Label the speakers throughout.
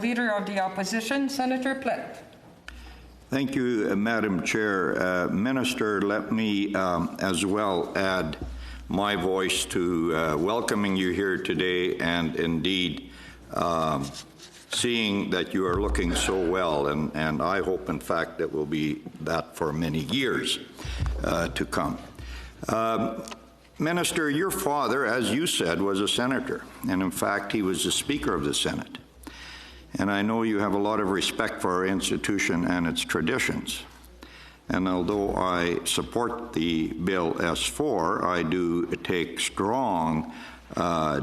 Speaker 1: Leader of the Opposition, Senator Plett.
Speaker 2: Thank you, Madam Chair. Minister, let me as well add my voice to welcoming you here today and indeed seeing that you are looking so well, and I hope, in fact, it will be that for many years to come. Minister, your father, as you said, was a senator, and in fact, he was the Speaker of the Senate. And I know you have a lot of respect for our institution and its traditions. And although I support the Bill S-4, I do take strong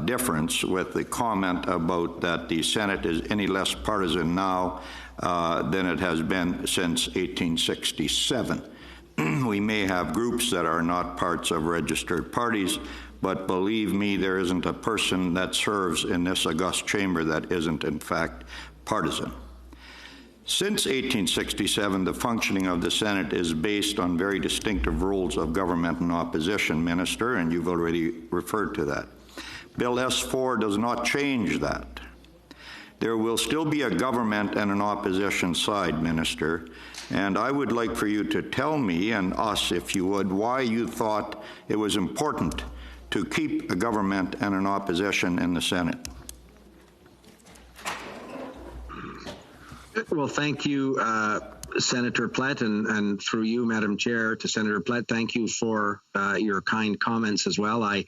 Speaker 2: difference with the comment about that the Senate is any less partisan now than it has been since 1867. We may have groups that are not parts of registered parties, but believe me, there isn't a person that serves in this august chamber that isn't, in fact, partisan. Since 1867, the functioning of the Senate is based on very distinctive rules of government and opposition, Minister, and you've already referred to that. Bill S-4 does not change that. There will still be a government and an opposition side, Minister, and I would like for you to tell me, and us if you would, why you thought it was important to keep a government and an opposition in the Senate.
Speaker 3: Well, thank you, Senator Plett, and through you, Madam Chair, to Senator Plett, thank you for your kind comments as well. I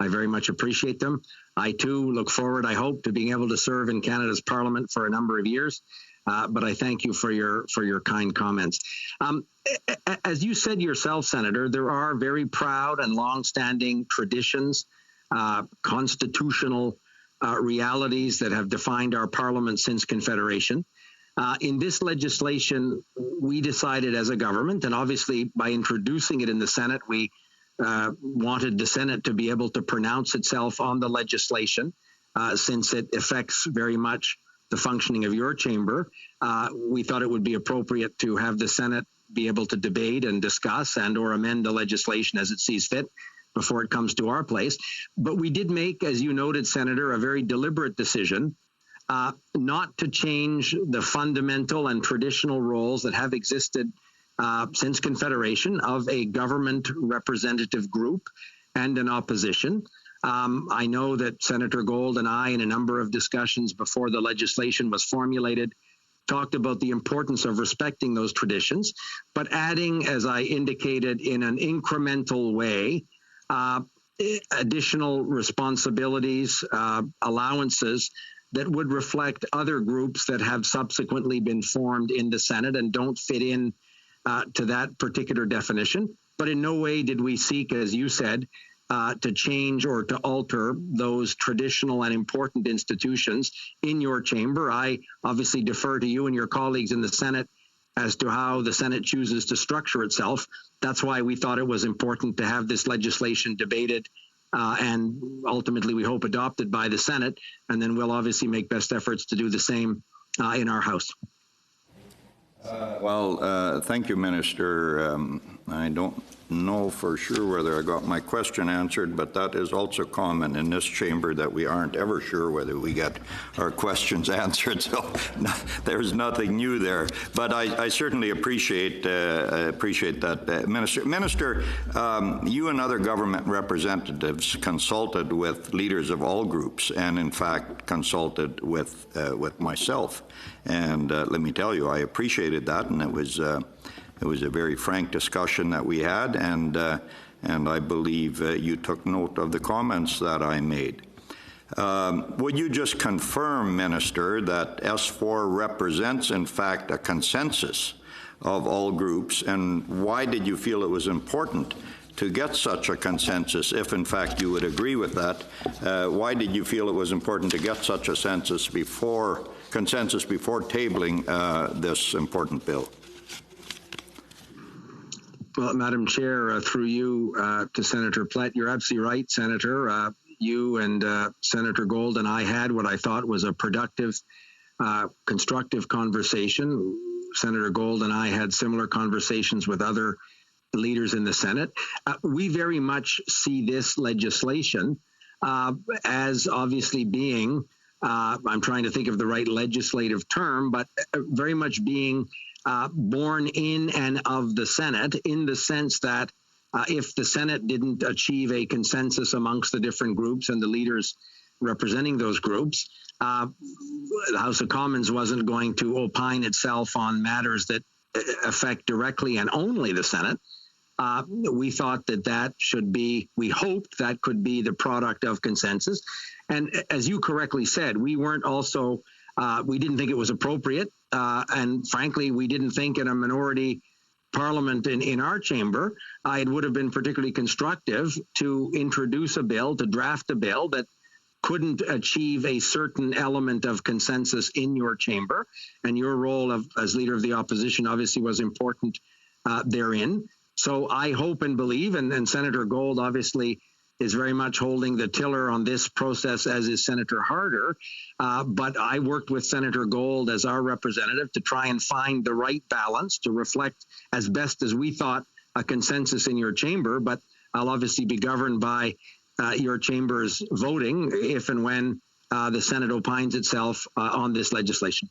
Speaker 3: very much appreciate them. I, too, look forward, I hope, to being able to serve in Canada's Parliament for a number of years, but I thank you for your kind comments. As you said yourself, Senator, there are very proud and long-standing traditions, constitutional realities that have defined our Parliament since Confederation. In this legislation, we decided as a government, and obviously by introducing it in the Senate, we wanted the Senate to be able to pronounce itself on the legislation, since it affects very much the functioning of your chamber. We thought it would be appropriate to have the Senate be able to debate and discuss and or amend the legislation as it sees fit before it comes to our place. But we did make, as you noted, Senator, a very deliberate decision not to change the fundamental and traditional roles that have existed since Confederation of a government representative group and an opposition. I know that Senator Gold and I, in a number of discussions before the legislation was formulated, talked about the importance of respecting those traditions, but adding, as I indicated, in an incremental way, additional responsibilities, allowances that would reflect other groups that have subsequently been formed in the Senate and don't fit in to that particular definition. But in no way did we seek, as you said, to change or to alter those traditional and important institutions in your chamber. I obviously defer to you and your colleagues in the Senate as to how the Senate chooses to structure itself. That's why we thought it was important to have this legislation debated and ultimately, we hope, adopted by the Senate. And then we'll obviously make best efforts to do the same in our House.
Speaker 2: Thank you, Minister. I don't know for sure whether I got my question answered, but that is also common in this chamber that we aren't ever sure whether we get our questions answered. So there's nothing new there. But I certainly appreciate that, Minister. Minister, you and other government representatives consulted with leaders of all groups, and in fact consulted with myself. And let me tell you, I appreciated that, and it was a very frank discussion that we had, and I believe you took note of the comments that I made. Would you just confirm, Minister, that S-4 represents, in fact, a consensus of all groups, and why did you feel it was important to get such a consensus, if in fact you would agree with that? Why did you feel it was important to get such a consensus before tabling this important bill?
Speaker 3: Well, Madam Chair, through you to Senator Plett, you're absolutely right, Senator. You and Senator Gold and I had what I thought was a productive, constructive conversation. Senator Gold and I had similar conversations with other leaders in the Senate. We very much see this legislation as obviously being I'm trying to think of the right legislative term, but very much being born in and of the Senate, in the sense that if the Senate didn't achieve a consensus amongst the different groups and the leaders representing those groups, the House of Commons wasn't going to opine itself on matters that affect directly and only the Senate. We thought that should be, we hoped that could be the product of consensus. And as you correctly said, we weren't also, we didn't think it was appropriate. And frankly, we didn't think in a minority parliament in our chamber, it would have been particularly constructive to introduce a bill, to draft a bill that couldn't achieve a certain element of consensus in your chamber. And your role as leader of the opposition obviously was important therein. So I hope and believe, and Senator Gold obviously is very much holding the tiller on this process, as is Senator Harder. But I worked with Senator Gold as our representative to try and find the right balance to reflect as best as we thought a consensus in your chamber. But I'll obviously be governed by your chamber's voting if and when the Senate opines itself on this legislation.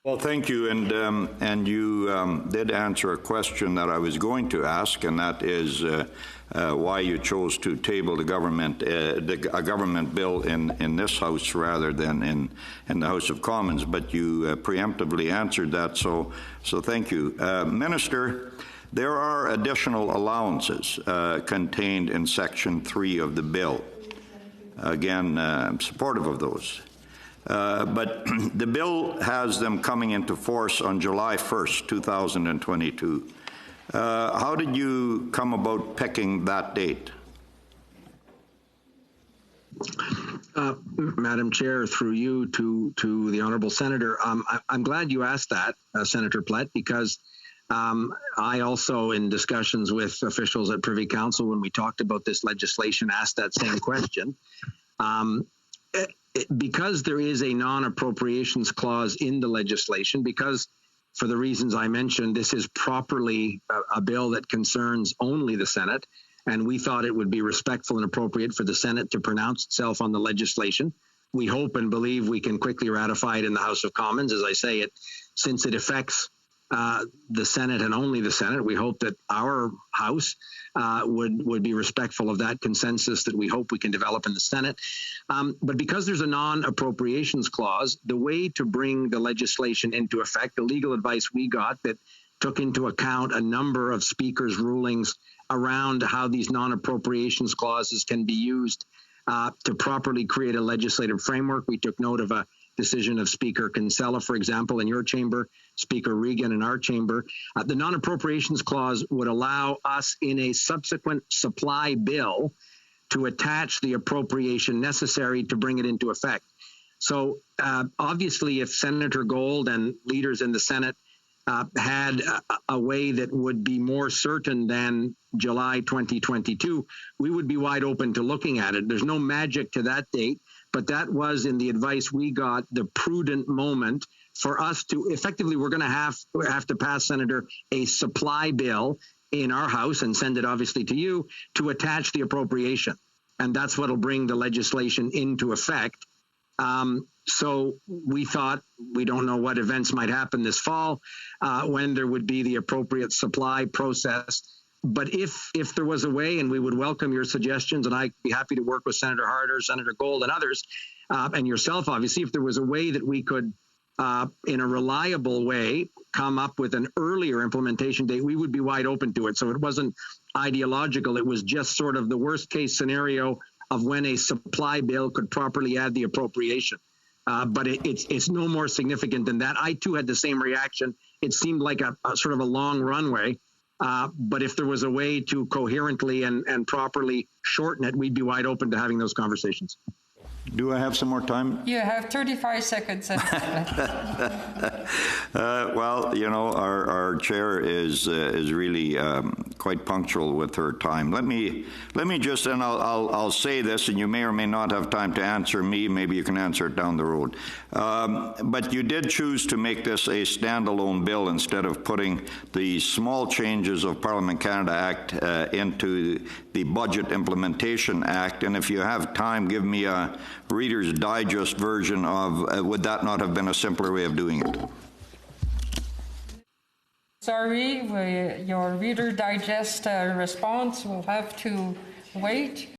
Speaker 2: Well, thank you, and you did answer a question that I was going to ask, and that is why you chose to table the government a government bill in this House rather than in the House of Commons. But you preemptively answered that, so thank you, Minister. There are additional allowances contained in Section 3 of the bill. Again, I'm supportive of those. But the bill has them coming into force on July 1st, 2022. How did you come about picking that date?
Speaker 3: Madam Chair, through you to the Honourable Senator, I'm glad you asked that, Senator Plett, because I also, in discussions with officials at Privy Council when we talked about this legislation, asked that same question. Because there is a non-appropriations clause in the legislation, because for the reasons I mentioned, this is properly a bill that concerns only the Senate, and we thought it would be respectful and appropriate for the Senate to pronounce itself on the legislation. We hope and believe we can quickly ratify it in the House of Commons. As I say, since it affects the Senate and only the Senate, we hope that our House would be respectful of that consensus that we hope we can develop in the Senate. But because there's a non-appropriations clause, the way to bring the legislation into effect, the legal advice we got that took into account a number of speakers' rulings around how these non-appropriations clauses can be used to properly create a legislative framework. We took note of a decision of Speaker Kinsella, for example, in your chamber, Speaker Regan in our chamber. The non-appropriations clause would allow us in a subsequent supply bill to attach the appropriation necessary to bring it into effect. So obviously, if Senator Gold and leaders in the Senate had a way that would be more certain than July 2022, we would be wide open to looking at it. There's no magic to that date, but that was, in the advice we got, the prudent moment for us to effectively, we're going to have to pass, Senator, a supply bill in our House and send it obviously to you to attach the appropriation. And that's what will bring the legislation into effect. So we thought, we don't know what events might happen this fall when there would be the appropriate supply process. But if there was a way, and we would welcome your suggestions, and I'd be happy to work with Senator Harder, Senator Gold, and others, and yourself, obviously, if there was a way that we could, in a reliable way, come up with an earlier implementation date, we would be wide open to it. So it wasn't ideological. It was just sort of the worst case scenario of when a supply bill could properly add the appropriation. But it's no more significant than that. I, too, had the same reaction. It seemed like a sort of a long runway. But if there was a way to coherently and properly shorten it, we'd be wide open to having those conversations.
Speaker 2: Do I have some more time?
Speaker 1: You have 35 seconds.
Speaker 2: Well, you know, our chair is really quite punctual with her time. Let me just, and I'll say this, and you may or may not have time to answer me. Maybe you can answer it down the road. But you did choose to make this a standalone bill instead of putting the small changes of Parliament Canada Act into the Budget Implementation Act. And if you have time, give me a Reader's Digest version of, would that not have been a simpler way of doing it?
Speaker 1: Sorry, your Reader Digest response will have to wait.